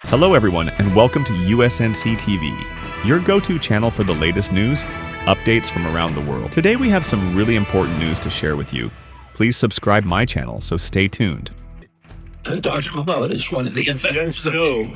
Hello everyone, and welcome to USNC TV, your go-to channel for the latest news, updates from around the world. Today we have some really important news to share with you. Please subscribe my channel, so stay tuned. Dr. Mullen is one of the inventors.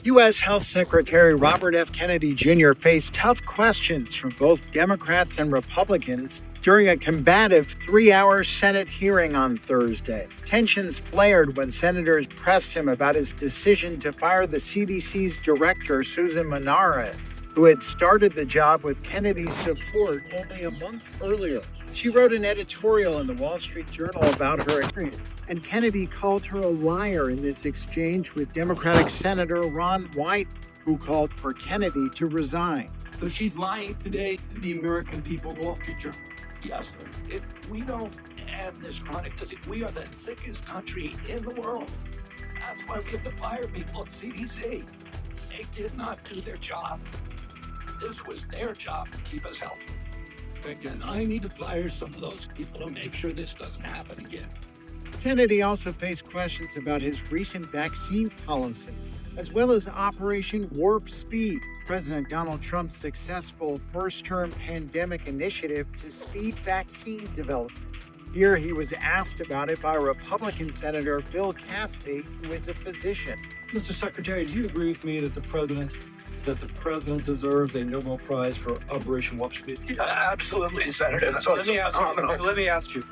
U.S. Health Secretary Robert F. Kennedy Jr. faced tough questions from both Democrats and Republicans during a combative 3-hour Senate hearing on Thursday. Tensions flared when senators pressed him about his decision to fire the CDC's director, Susan Monarez, who had started the job with Kennedy's support only a month earlier. She wrote an editorial in the Wall Street Journal about her experience, and Kennedy called her a liar in this exchange with Democratic Senator Ron White, who called for Kennedy to resign. So she's lying today to the American people. Well, yes, if we don't end this chronic disease, we are the sickest country in the world. That's why we have to fire people at CDC. They did not do their job. This was their job to keep us healthy. Again, I need to fire some of those people to make sure this doesn't happen again. Kennedy also faced questions about his recent vaccine policy, as well as Operation Warp Speed, President Donald Trump's successful first-term pandemic initiative to speed vaccine development. Here he was asked about it by Republican Senator Bill Cassidy, who is a physician. Mr. Secretary, do you agree with me that the president deserves a Nobel Prize for Operation Warp Speed? Absolutely, Senator. Let me ask you.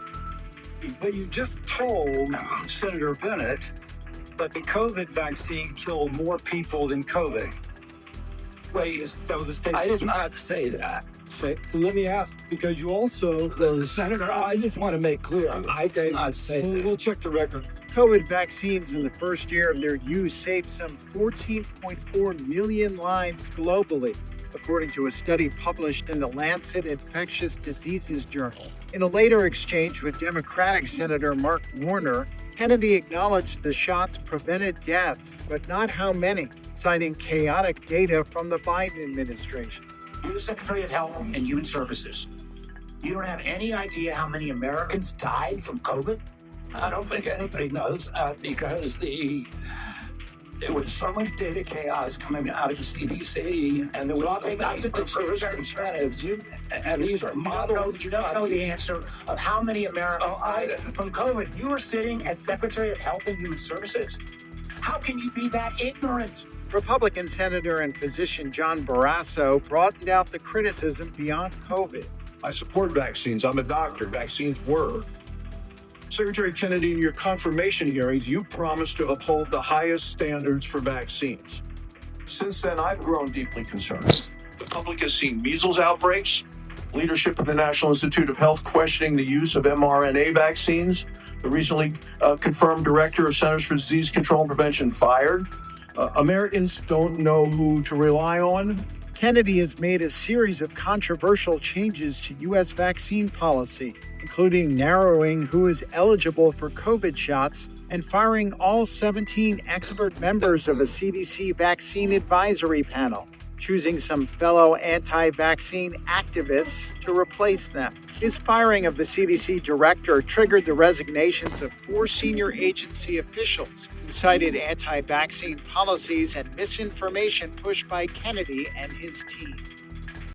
But you just told Senator Bennett that the COVID vaccine killed more people than COVID. Wait, That was a statement. I did not say that. So let me ask, because you also... Senator, I just want to make clear, I did not say that. We'll check the record. COVID vaccines in the first year of their use saved some 14.4 million lives globally, according to a study published in the Lancet Infectious Diseases Journal. In a later exchange with Democratic Senator Mark Warner, Kennedy acknowledged the shots prevented deaths, but not how many, citing chaotic data from the Biden administration. You're the Secretary of Health and Human Services. You don't have any idea how many Americans died from COVID? I don't think anybody knows because there was so much data chaos coming out of the CDC, and there was nothing incentives. And these are models. You don't know the answer of how many Americans died from COVID. You were sitting as Secretary of Health and Human Services. How can you be that ignorant? Republican Senator and physician John Barrasso broadened out the criticism beyond COVID. I support vaccines. I'm a doctor. Vaccines work. Secretary Kennedy, in your confirmation hearings, you promised to uphold the highest standards for vaccines. Since then, I've grown deeply concerned. The public has seen measles outbreaks, leadership of the National Institute of Health questioning the use of mRNA vaccines, the recently confirmed director of Centers for Disease Control and Prevention fired. Americans don't know who to rely on. Kennedy has made a series of controversial changes to U.S. vaccine policy, including narrowing who is eligible for COVID shots and firing all 17 expert members of a CDC vaccine advisory panel, choosing some fellow anti-vaccine activists to replace them. His firing of the CDC director triggered the resignations of 4 senior agency officials who cited anti-vaccine policies and misinformation pushed by Kennedy and his team.